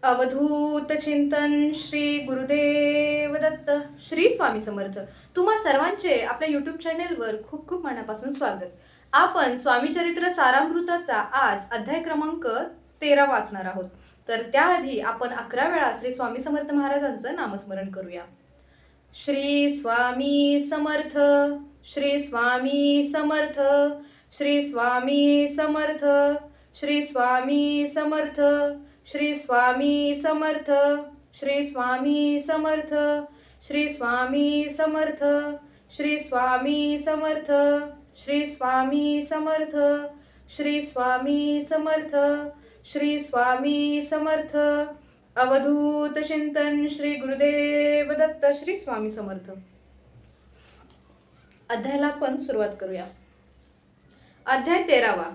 अवधूत चिंतन श्री गुरुदेव दत्त श्री स्वामी समर्थ. तुम्हा सर्वांचे आपल्या यूट्यूब चॅनेलवर खूप खूप मनापासून स्वागत. आपण स्वामी चरित्र सारामृताचा आज अध्याय क्रमांक 13 वाचणार आहोत. तर त्याआधी आपण 11 वेळा श्री स्वामी समर्थ महाराजांचं नामस्मरण करूया. श्री स्वामी समर्थ, श्री स्वामी समर्थ, श्री स्वामी समर्थ, श्री स्वामी समर्थ, श्री स्वामी समर्थ, श्री स्वामी समर्थ, श्री स्वामी समर्थ, श्री स्वामी समर्थ, श्री स्वामी समर्थ, श्री स्वामी समर्थ, श्री स्वामी समर्थ. अवधूत चिंतन श्री गुरुदेव दत्त श्री स्वामी समर्थ. अध्यायाला आपण सुरुवात करूया. अध्याय 13वा.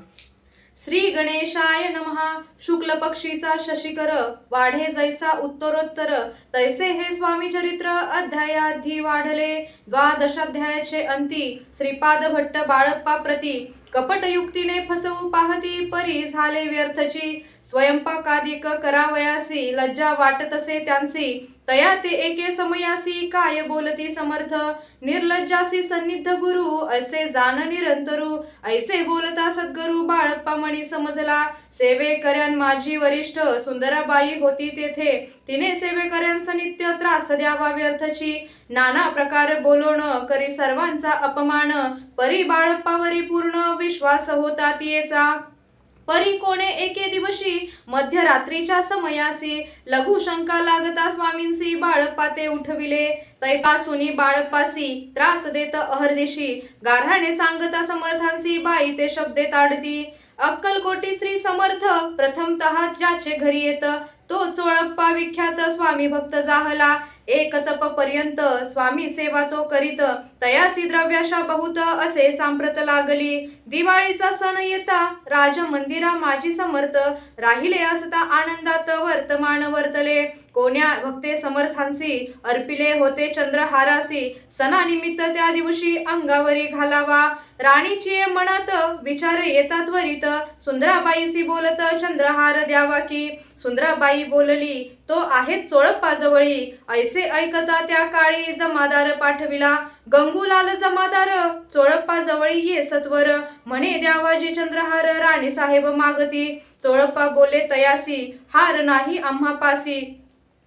श्री गणेशाय नमः. शुक्ल पक्षीचा शशिकर वाढे जैसा उत्तरोत्तर तैसे हे स्वामी चरित्र अध्यायाधी वाढले. द्वादशाध्यायाचे अंती श्रीपाद भट्ट बाळप्पा प्रती कपटयुक्तीने फसवू पाहती परी झाले व्यर्थची. स्वयंपाकादिक करावयासी लज्जा वाटतसे त्यांसी तया ते एके समयासी काय बोलती समर्थ. निर्लज्जासी सन्निध गुरु ऐसे जाण निरंतरू ऐसे बोलता सद्गुरु बाळप्पा मणी समजला. सेवेकऱ्यां माझी वरिष्ठ सुंदराबाई होती तेथे तिने सेवेकऱ्यांचा नित्य त्रास द्यावा व्यर्थची. नाना प्रकार बोलवण करी सर्वांचा अपमान परी बाळप्पावरी पूर्ण विश्वास होता तियेचा. परी कोणे एके दिवशी मध्यरात्रीच्या समयासी लघु शंका लागता स्वामींसी बाळप्पा ते उठविले. तैपासुनी बाळप्पासी त्रास देत अहर्दिशी गाऱ्हाणे सांगता समर्थांसी बाई ते शब्दे ताडती. अक्कलकोटी श्री समर्थ प्रथमतः ज्याचे घरी येत तो चोळप्पा विख्यात स्वामी भक्त जाहला. एक तप पर्यंत स्वामी सेवा तो करीत तयासी द्रव्याशा बहुत असे सांप्रत लागली. दिवाळीचा सण येता राज मंदिरा माझी समर्थ राहिले असता आनंदात वर्तमान वर्तले. कोण्या भक्ते समर्थांसी अर्पिले होते चंद्रहारासी सणानिमित्त त्या दिवशी अंगावरी घालावा. राणीची म्हणत विचार येतात त्वरित सुंदराबाईसी बोलत चंद्रहार द्यावा की. सुंदराबाई बोलली तो आहे चोळप्पा जवळी. ऐसे ऐकता त्या काळी जमादार पाठविला. गंगूलाल जमादार चोळप्पा जवळी ये सत्वर म्हणे द्यावाजी चंद्रहार राणी साहेब मागती. चोळप्पा बोले तयासी हार नाही आम्हा पासी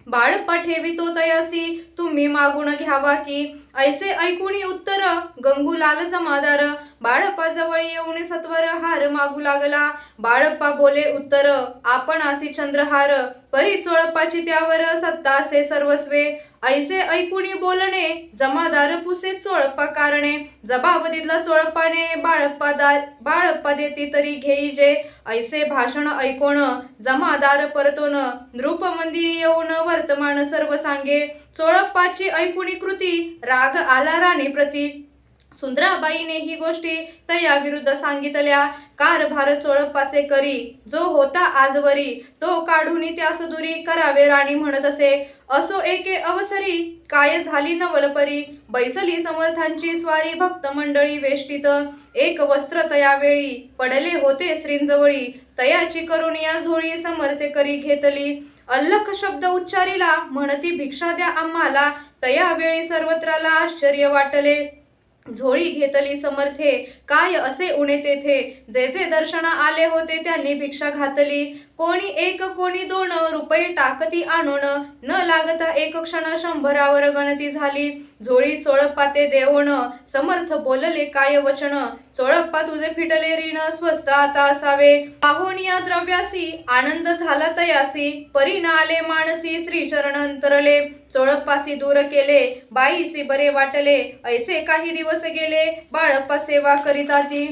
बाळप्पा ठेवितो तयासी तुम्ही मागून घ्यावा की. ऐसे ऐकुनी उत्तर गंगूलाल जमादार बाळप्पा जवळ येऊन सत्वर हार मागू लागला. बाळप्पा बोले उत्तर आपण आसी चंद्रहार परी चोळप्पाची त्यावर सत्ता असे सर्वस्वे. ऐसे ऐकुनी बोलणे जमादार पुसे चोळप्पा कारणे. जबाब दिला चोळप्पाने बाळप्पा देती तरी घेईजे. ऐसे भाषण ऐकोण जमादार परतोन नृप मंदिरी येऊन वर्तमान सर्व सांगे. चोळप्पाची ऐकुनी कृती राग आला राणी प्रती. सुंदराबाईने ही गोष्टी तया विरुद्ध सांगितल्या. कारभार चोळप्पाचे करी जो होता आजवरी तो काढूनी त्यास दुरी करावे राणी म्हणत असे. असो एके अवसरी काय झाली नवलपरी बैसली समर्थांची स्वारी भक्त मंडळी वेष्टीत. एक वस्त्र तयावेळी पडले होते श्रींजवळी तयाची करून या झोळी समर्थे करी घेतली. अल्लख शब्द उच्चारिला म्हणती भिक्षा द्या आम्हाला. तयावेळी सर्वत्राला आश्चर्य वाटले. झोळी घेतली समर्थे काय असे उणे तेथे. जे जे दर्शना आले होते त्यांनी भिक्षा घातली. कोणी एक कोणी 2 रुपये टाकती आणून न लागता एक क्षण 100वर गणती झाली. झोळी चोळप्पा ते देवण समर्थ बोलले काय वचन. चोळप्पा तुझे फिटले ऋण स्वस्त आता असावे. पाहोन या द्रव्यासी आनंद झाला तयासी परी न आले मानसी श्रीचरण अंतरले. चोळप्पासी दूर केले बाईसी बरे वाटले. ऐसे काही दिवस गेले बाळप्पा सेवा करीता ती.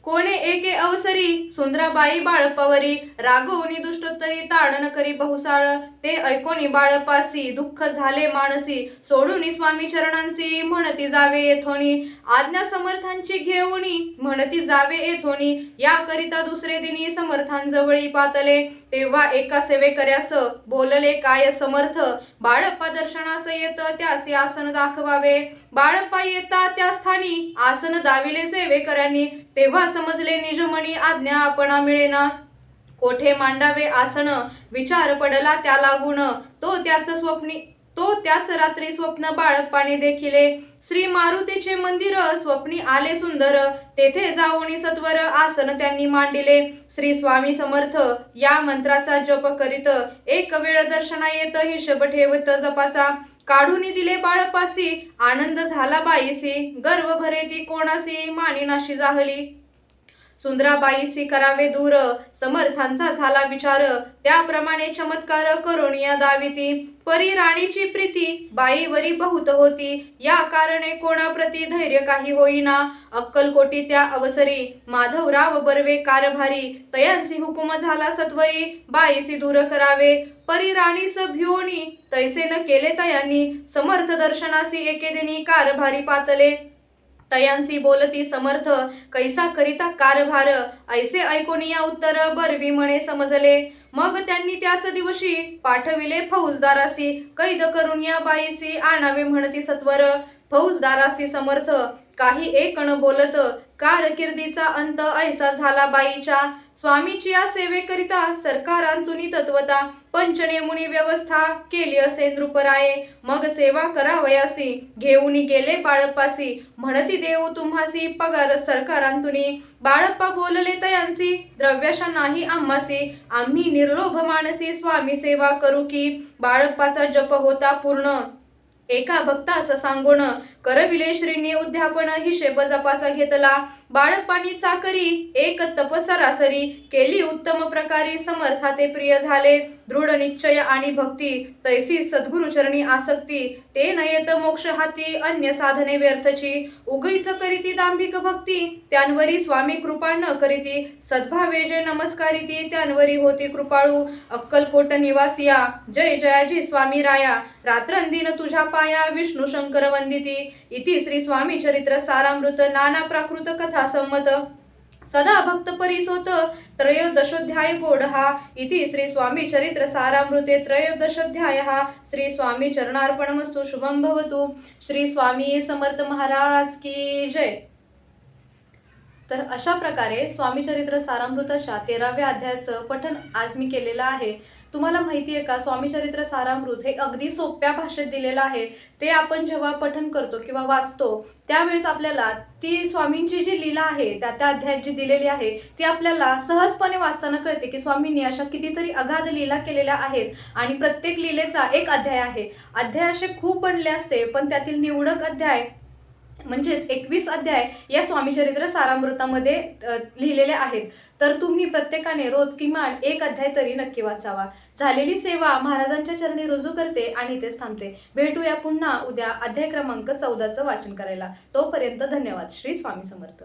कोणे एके अवसरी सुंदराबाई बाळप्पावरी रागवून दुष्टोत्तरी ताडण करी बहुसाळ. ते ऐकोनी बाळप्पासी दुःख झाले मानसी सोडून स्वामी चरणांसी म्हणती जावे येथोनी. आज्ञा समर्थांची घेऊनी म्हणती जावे येथोनी. या करिता दुसरे दिनी समर्थांजवळी पातले. तेव्हा एका सेवेकऱ्यास बोलले काय समर्थ बाळप्पा दर्शनास येत त्यासी आसन दाखवावे. बाळप्पा येता त्या स्थानी आसन दाविले सेवेकऱ्यांनी. तेव्हा समजले निजमणी आज्ञा आपणा मिळेना. कोठे मांडावे आसन, विचार पडला त्या लागून, तो त्याच रात्री स्वप्न बाळप्पाने देखिले. श्री मारुतीचे मंदिर स्वप्नी आले सुंदर, तेथे जाऊन सत्वर आसन त्यांनी मांडिले. श्री स्वामी समर्थ या मंत्राचा जप करीत, एक वेळ दर्शना येत हिशोब ठेवत जपाचा. काढून दिले बाळपासी, आनंद झाला बाईसी, गर्व भरे ती कोणासी, मानिनाशी जाहली. सुंदराबाईसी करावे दूर, समर्थांचा झाला विचार, त्याप्रमाणे चमत्कार करून या दाविती. परी राणीची प्रीती बाईवरी बहुत होती, या कारणे कोणाप्रती धैर्य काही होईना. अक्कलकोटी त्या अवसरी माधवराव बर्वे कारभारी, तयांसी हुकुम झाला सत्वरी, बाईसी दूर करावे. परी राणीस भिवोनी तैसे न केले तयांनी, समर्थ दर्शनासी एकेदिनी कारभारी पातले. तयांसी बोलती समर्थ कैसा करिता कारभार, ऐसे ऐकून या उत्तर बर्वी म्हणे समजले. मग त्यांनी त्याच दिवशी पाठविले फौजदारासी, कैद करून या बाईसी आणावे म्हणती सत्वर. फौजदारासी समर्थ काही एक न बोलत, कारकिर्दीचा अंत ऐसा झाला बाईच्या. स्वामीची या सेवेकरिता सरकारांतुनी तत्वता, पंचनेमुनी व्यवस्था केली असे नृपराये. मग सेवा करावयासी घेऊन गेले बाळप्पासी, म्हणती देऊ तुम्हासी पगार सरकारांतुनी. बाळप्पा बोलले तयांसी, द्रव्याशा नाही आम्हासी, आम्ही निर्लोभ मानसी स्वामी सेवा करू की. बाळप्पाचा जप होता पूर्ण, एका भक्तास सांगून करविले श्रींनी उद्यापन, हिशेब जपाचा घेतला. बाळप्पानी चाकरी एक तप सरासरी केली उत्तम प्रकारे, समर्था ते प्रिय झाले. दृढ निश्चय आणि भक्ती तैसी सद्गुरुचरणी आसक्ती, ते नयत मोक्ष हाती अन्य साधने व्यर्थची. उगीच करीती दांभिक भक्ती, त्यांवरी स्वामी कृपा न करीती, सद्भावे जे नमस्कारिती, त्यांवरी होती कृपाळू. अक्कलकोट निवासिया जय जयाजी स्वामी राया, रात्रंदिन तुझ्या पाया विष्णू शंकर वंदिती. इति श्री स्वामी चरित्र सारामृत नाना प्राकृत कथा संमत सदा भक्त परिसोत त्रयोदशोध्याय गोढहा. इति श्री स्वामी चरित्र सारामृते त्रयोदशोध्यायः. श्री स्वामी चरणार्पणमस्तु. शुभं भवतु. श्री स्वामी समर्थ महाराज की जय. तर अशा प्रकारे स्वामी चरित्र सारामृताच्या 13व्या अध्यायाचं पठण आज मी केलेलं आहे. तुम्हाला माहिती आहे का, स्वामी चरित्र सारामृत हे अगदी सोप्या भाषेत दिलेलं आहे. ते आपण जेव्हा पठण करतो किंवा वाचतो त्यावेळेस आपल्याला ती स्वामींची जी लीला आहे त्या अध्यायात जी दिलेली आहे ती आपल्याला सहजपणे वाचताना कळते की स्वामींनी अशा कितीतरी अगाध लीला केलेल्या आहेत आणि प्रत्येक लीलेचा एक अध्याय आहे. अध्याय असे खूप बनले असते, पण त्यातील निवडक अध्याय म्हणजेच 21 अध्याय या स्वामी चरित्र सारामृतामध्ये लिहिलेले आहेत. तर तुम्ही प्रत्येकाने रोज किमान एक अध्याय तरी नक्की वाचावा. झालेली सेवा महाराजांच्या चरणी रुजू करते आणि इथेच थांबते. भेटूया पुन्हा उद्या अध्याय क्रमांक 14चं वाचन करायला. तोपर्यंत धन्यवाद. श्री स्वामी समर्थ.